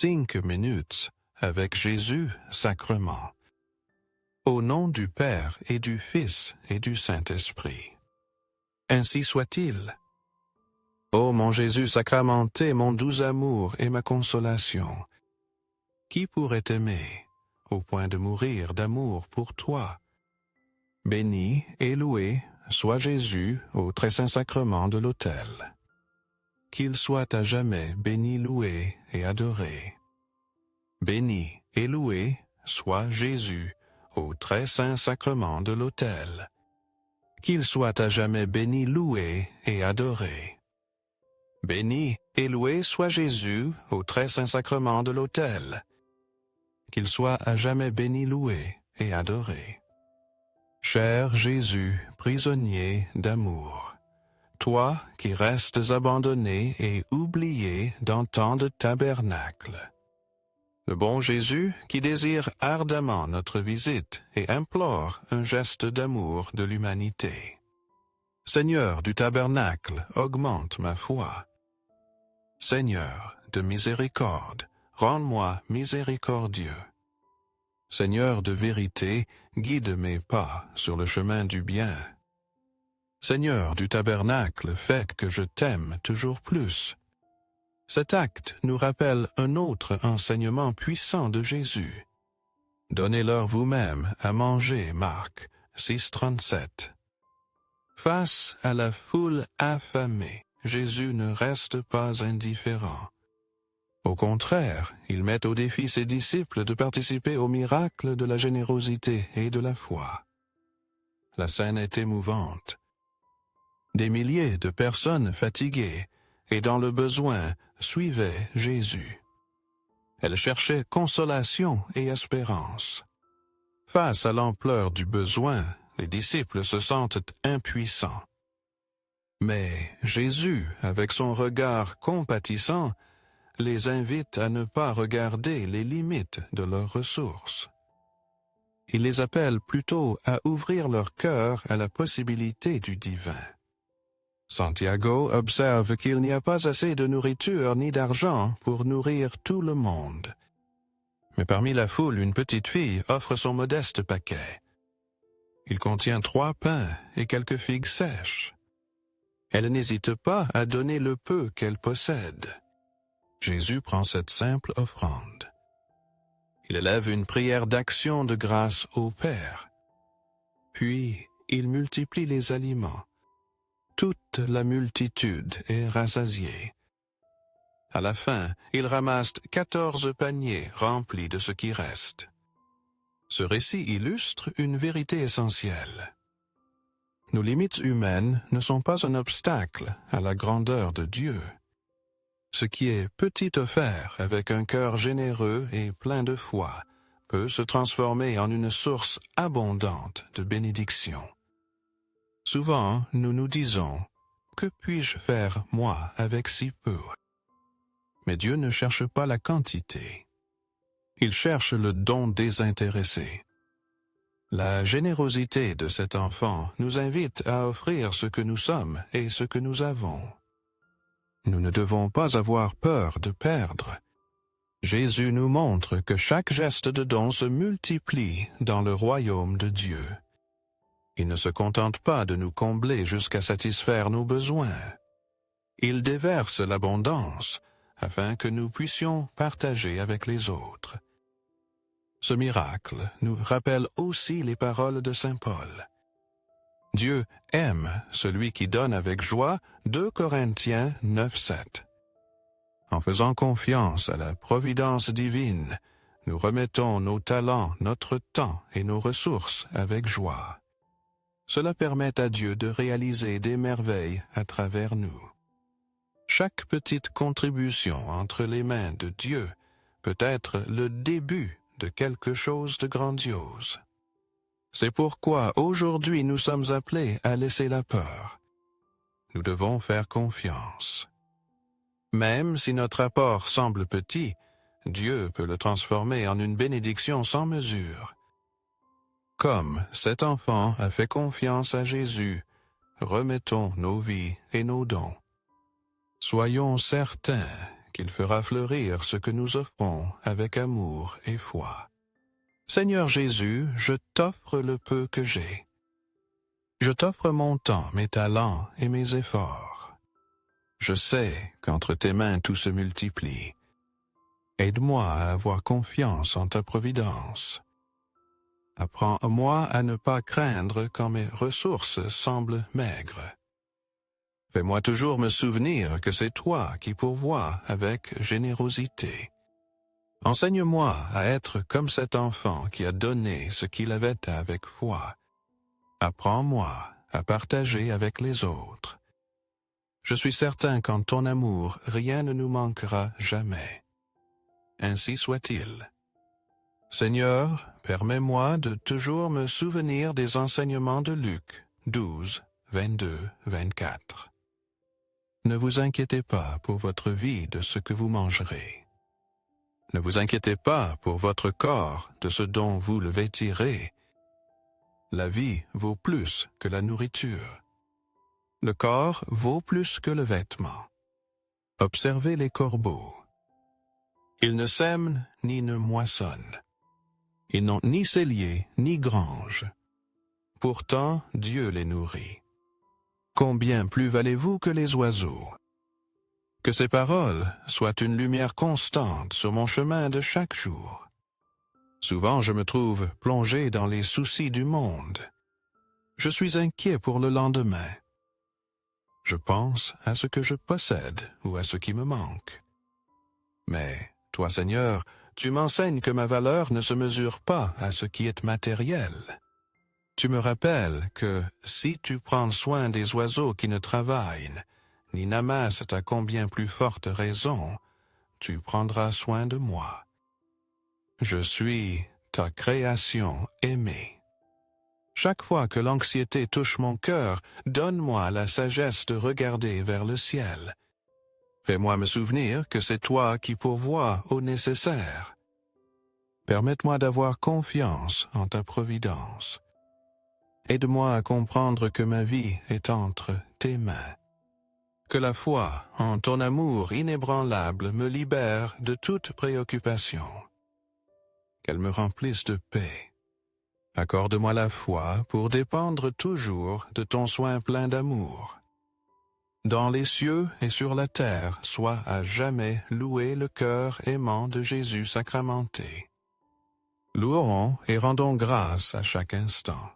5 minutes avec Jésus sacrement. Au nom du Père et du Fils et du Saint-Esprit. Ainsi soit-il. Ô mon Jésus sacramenté, mon doux amour et ma consolation, qui pourrait t'aimer au point de mourir d'amour pour toi? Béni et loué soit Jésus au très saint sacrement de l'autel. Qu'il soit à jamais béni, loué et adoré. Béni et loué soit Jésus au très saint sacrement de l'autel. Qu'il soit à jamais béni, loué et adoré. Béni et loué soit Jésus au très saint sacrement de l'autel. Qu'il soit à jamais béni, loué et adoré. Cher Jésus, prisonnier d'amour, toi qui restes abandonné et oublié dans tant de tabernacles. Le bon Jésus qui désire ardemment notre visite et implore un geste d'amour de l'humanité. Seigneur du tabernacle, augmente ma foi. Seigneur de miséricorde, rends-moi miséricordieux. Seigneur de vérité, guide mes pas sur le chemin du bien. Seigneur du tabernacle, fais que je t'aime toujours plus. Cet acte nous rappelle un autre enseignement puissant de Jésus. Donnez-leur vous-même à manger, Marc 6,37. Face à la foule affamée, Jésus ne reste pas indifférent. Au contraire, il met au défi ses disciples de participer au miracle de la générosité et de la foi. La scène est émouvante. Des milliers de personnes fatiguées et dans le besoin suivaient Jésus. Elles cherchaient consolation et espérance. Face à l'ampleur du besoin, les disciples se sentent impuissants. Mais Jésus, avec son regard compatissant, les invite à ne pas regarder les limites de leurs ressources. Il les appelle plutôt à ouvrir leur cœur à la possibilité du divin. Santiago observe qu'il n'y a pas assez de nourriture ni d'argent pour nourrir tout le monde. Mais parmi la foule, une petite fille offre son modeste paquet. Il contient 3 pains et quelques figues sèches. Elle n'hésite pas à donner le peu qu'elle possède. Jésus prend cette simple offrande. Il élève une prière d'action de grâce au Père. Puis, il multiplie les aliments. Toute la multitude est rassasiée. À la fin, il ramasse 14 paniers remplis de ce qui reste. Ce récit illustre une vérité essentielle. Nos limites humaines ne sont pas un obstacle à la grandeur de Dieu. Ce qui est petit offert avec un cœur généreux et plein de foi peut se transformer en une source abondante de bénédiction. Souvent, nous nous disons « Que puis-je faire, moi, avec si peu ?» Mais Dieu ne cherche pas la quantité. Il cherche le don désintéressé. La générosité de cet enfant nous invite à offrir ce que nous sommes et ce que nous avons. Nous ne devons pas avoir peur de perdre. Jésus nous montre que chaque geste de don se multiplie dans le royaume de Dieu. Il ne se contente pas de nous combler jusqu'à satisfaire nos besoins. Il déverse l'abondance afin que nous puissions partager avec les autres. Ce miracle nous rappelle aussi les paroles de saint Paul. Dieu aime celui qui donne avec joie, 2 Corinthiens 9,7. En faisant confiance à la providence divine, nous remettons nos talents, notre temps et nos ressources avec joie. Cela permet à Dieu de réaliser des merveilles à travers nous. Chaque petite contribution entre les mains de Dieu peut être le début de quelque chose de grandiose. C'est pourquoi aujourd'hui nous sommes appelés à laisser la peur. Nous devons faire confiance. Même si notre apport semble petit, Dieu peut le transformer en une bénédiction sans mesure. Comme cet enfant a fait confiance à Jésus, remettons nos vies et nos dons. Soyons certains qu'il fera fleurir ce que nous offrons avec amour et foi. Seigneur Jésus, je t'offre le peu que j'ai. Je t'offre mon temps, mes talents et mes efforts. Je sais qu'entre tes mains tout se multiplie. Aide-moi à avoir confiance en ta providence. Apprends-moi à ne pas craindre quand mes ressources semblent maigres. Fais-moi toujours me souvenir que c'est toi qui pourvois avec générosité. Enseigne-moi à être comme cet enfant qui a donné ce qu'il avait avec foi. Apprends-moi à partager avec les autres. Je suis certain qu'en ton amour, rien ne nous manquera jamais. Ainsi soit-il. Seigneur, permets-moi de toujours me souvenir des enseignements de Luc 12, 22, 24. Ne vous inquiétez pas pour votre vie de ce que vous mangerez. Ne vous inquiétez pas pour votre corps de ce dont vous le vêtirez. La vie vaut plus que la nourriture. Le corps vaut plus que le vêtement. Observez les corbeaux. Ils ne sèment ni ne moissonnent. Ils n'ont ni cellier ni grange. Pourtant, Dieu les nourrit. Combien plus valez-vous que les oiseaux? Que ces paroles soient une lumière constante sur mon chemin de chaque jour. Souvent je me trouve plongé dans les soucis du monde. Je suis inquiet pour le lendemain. Je pense à ce que je possède ou à ce qui me manque. Mais, toi Seigneur, tu m'enseignes que ma valeur ne se mesure pas à ce qui est matériel. Tu me rappelles que si tu prends soin des oiseaux qui ne travaillent, ni n'amassent à combien plus forte raison, tu prendras soin de moi. Je suis ta création aimée. Chaque fois que l'anxiété touche mon cœur, donne-moi la sagesse de regarder vers le ciel. Fais-moi me souvenir que c'est toi qui pourvois au nécessaire. Permette-moi d'avoir confiance en ta providence. Aide-moi à comprendre que ma vie est entre tes mains. Que la foi en ton amour inébranlable me libère de toute préoccupation. Qu'elle me remplisse de paix. Accorde-moi la foi pour dépendre toujours de ton soin plein d'amour. Dans les cieux et sur la terre, soit à jamais loué le cœur aimant de Jésus sacramenté. Louons et rendons grâce à chaque instant.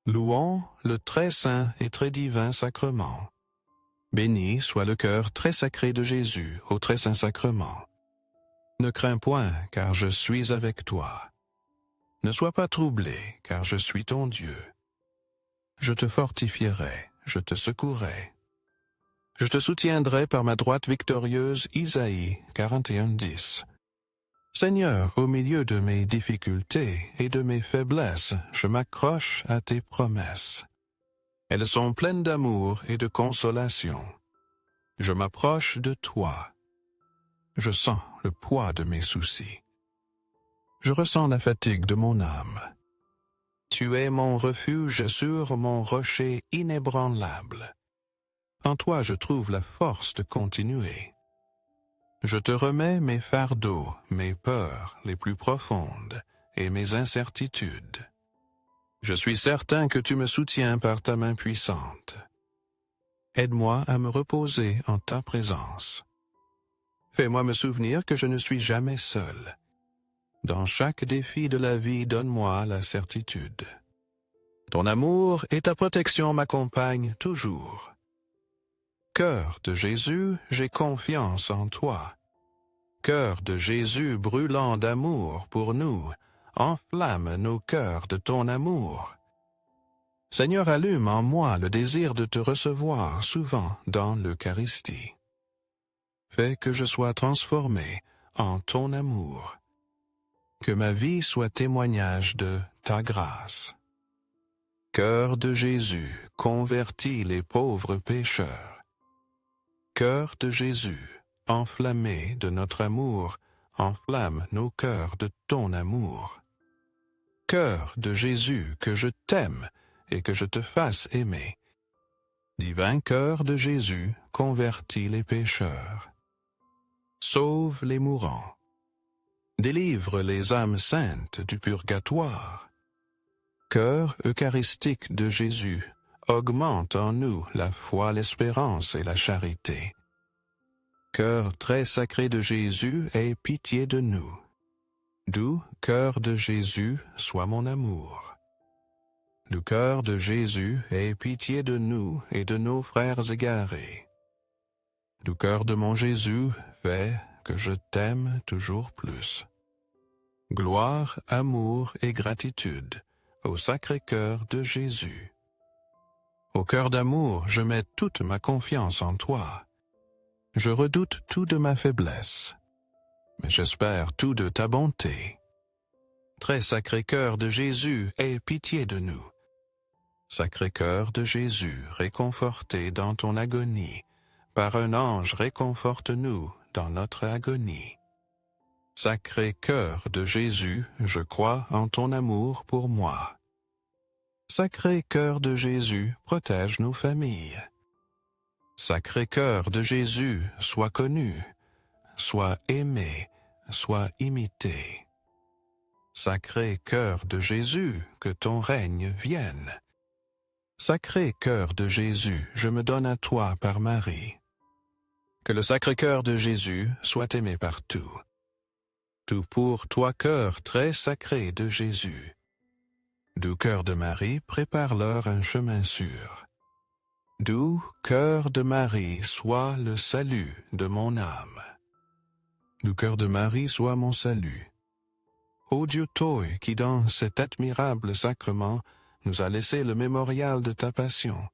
Louons le très saint et très divin sacrement. Béni soit le cœur très sacré de Jésus au très saint sacrement. Ne crains point, car je suis avec toi. Ne sois pas troublé, car je suis ton Dieu. Je te fortifierai, je te secourrai. Je te soutiendrai par ma droite victorieuse. Isaïe 41:10. Seigneur, au milieu de mes difficultés et de mes faiblesses, je m'accroche à tes promesses. Elles sont pleines d'amour et de consolation. Je m'approche de toi. Je sens le poids de mes soucis. Je ressens la fatigue de mon âme. Tu es mon refuge sur mon rocher inébranlable. En toi je trouve la force de continuer. Je te remets mes fardeaux, mes peurs les plus profondes et mes incertitudes. Je suis certain que tu me soutiens par ta main puissante. Aide-moi à me reposer en ta présence. Fais-moi me souvenir que je ne suis jamais seul. Dans chaque défi de la vie, donne-moi la certitude. Ton amour et ta protection m'accompagnent toujours. Cœur de Jésus, j'ai confiance en toi. Cœur de Jésus brûlant d'amour pour nous, enflamme nos cœurs de ton amour. Seigneur, allume en moi le désir de te recevoir souvent dans l'Eucharistie. Fais que je sois transformé en ton amour. Que ma vie soit témoignage de ta grâce. Cœur de Jésus, convertis les pauvres pécheurs. Cœur de Jésus, enflammé de notre amour, enflamme nos cœurs de ton amour. Cœur de Jésus, que je t'aime et que je te fasse aimer. Divin cœur de Jésus, convertis les pécheurs. Sauve les mourants. Délivre les âmes saintes du purgatoire. Cœur eucharistique de Jésus, augmente en nous la foi, l'espérance et la charité. Cœur très sacré de Jésus, aie pitié de nous. Doux cœur de Jésus, sois mon amour. Le cœur de Jésus, aie pitié de nous et de nos frères égarés. Le cœur de mon Jésus, fais que je t'aime toujours plus. Gloire, amour et gratitude au Sacré-Cœur de Jésus. Au cœur d'amour, je mets toute ma confiance en toi. Je redoute tout de ma faiblesse, mais j'espère tout de ta bonté. Très Sacré-Cœur de Jésus, aie pitié de nous. Sacré-Cœur de Jésus, réconforté dans ton agonie, par un ange réconforte-nous dans notre agonie. Sacré-Cœur de Jésus, je crois en ton amour pour moi. Sacré-Cœur de Jésus, protège nos familles. Sacré-Cœur de Jésus, sois connu, sois aimé, sois imité. Sacré-Cœur de Jésus, que ton règne vienne. Sacré-Cœur de Jésus, je me donne à toi par Marie. Que le Sacré-Cœur de Jésus soit aimé partout. Tout pour toi, cœur très sacré de Jésus. Doux cœur de Marie, prépare-leur un chemin sûr. Doux cœur de Marie, sois le salut de mon âme. Doux cœur de Marie, sois mon salut. Ô Dieu toi, qui dans cet admirable sacrement nous a laissé le mémorial de ta passion,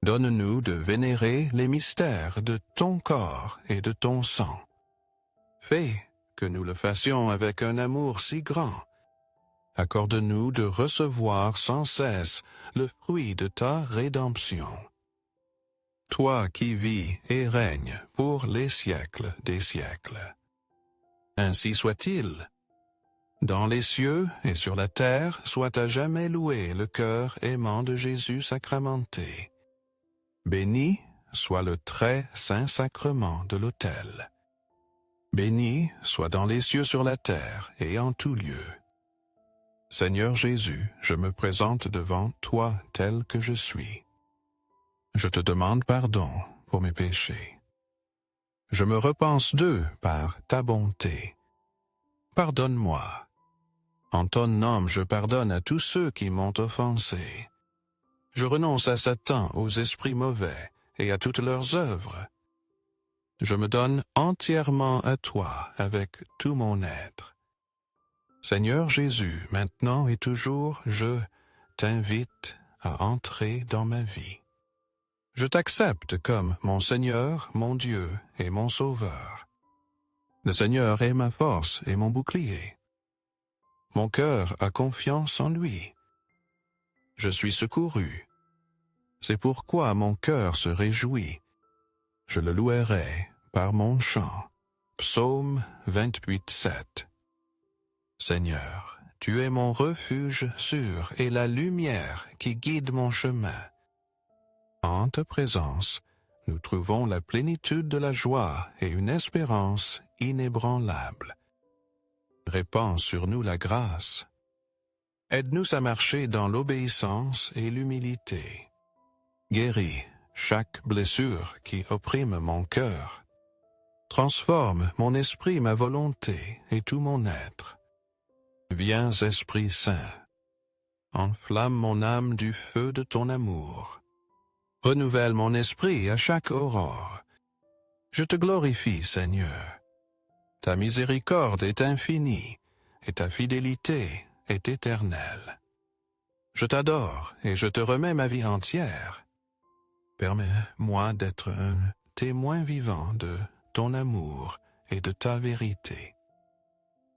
donne-nous de vénérer les mystères de ton corps et de ton sang. Fais que nous le fassions avec un amour si grand. Accorde-nous de recevoir sans cesse le fruit de ta rédemption. Toi qui vis et règnes pour les siècles des siècles. Ainsi soit-il. Dans les cieux et sur la terre soit à jamais loué le cœur aimant de Jésus sacramenté. Béni soit le très saint sacrement de l'autel. Béni soit dans les cieux sur la terre et en tout lieu. Seigneur Jésus, je me présente devant toi tel que je suis. Je te demande pardon pour mes péchés. Je me repense d'eux par ta bonté. Pardonne-moi. En ton nom, je pardonne à tous ceux qui m'ont offensé. Je renonce à Satan, aux esprits mauvais et à toutes leurs œuvres. Je me donne entièrement à toi avec tout mon être. Seigneur Jésus, maintenant et toujours, je t'invite à entrer dans ma vie. Je t'accepte comme mon Seigneur, mon Dieu et mon Sauveur. Le Seigneur est ma force et mon bouclier. Mon cœur a confiance en lui. Je suis secouru. C'est pourquoi mon cœur se réjouit. Je le louerai par mon chant. Psaume 28:7. Seigneur, tu es mon refuge sûr et la lumière qui guide mon chemin. En ta présence, nous trouvons la plénitude de la joie et une espérance inébranlable. Répands sur nous la grâce. Aide-nous à marcher dans l'obéissance et l'humilité. Guéris chaque blessure qui opprime mon cœur. Transforme mon esprit, ma volonté et tout mon être. Viens, Esprit Saint, enflamme mon âme du feu de ton amour. Renouvelle mon esprit à chaque aurore. Je te glorifie, Seigneur. Ta miséricorde est infinie, et ta fidélité est éternelle. Je t'adore et je te remets ma vie entière. Permets-moi d'être un témoin vivant de ton amour et de ta vérité.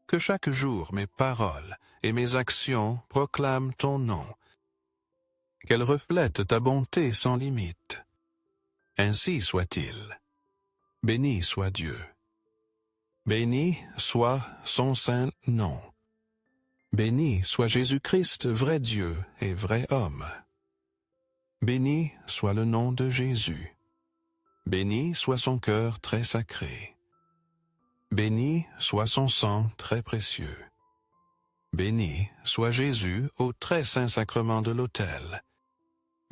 Que chaque jour mes paroles et mes actions proclament ton nom. Qu'elles reflètent ta bonté sans limite. Ainsi soit-il. Béni soit Dieu. Béni soit son saint nom. Béni soit Jésus-Christ, vrai Dieu et vrai homme. Béni soit le nom de Jésus. Béni soit son cœur très sacré. Béni soit son sang très précieux. Béni soit Jésus au très saint sacrement de l'autel.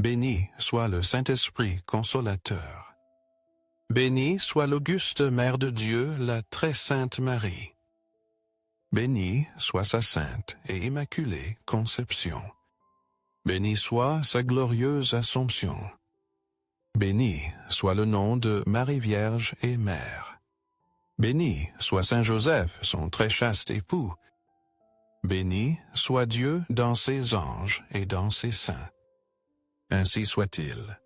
Béni soit le Saint-Esprit consolateur. Béni soit l'auguste Mère de Dieu, la très sainte Marie. Béni soit sa sainte et immaculée conception. Béni soit sa glorieuse Assomption. Béni soit le nom de Marie Vierge et Mère. Béni soit Saint Joseph, son très chaste époux. Béni soit Dieu dans ses anges et dans ses saints. Ainsi soit-il.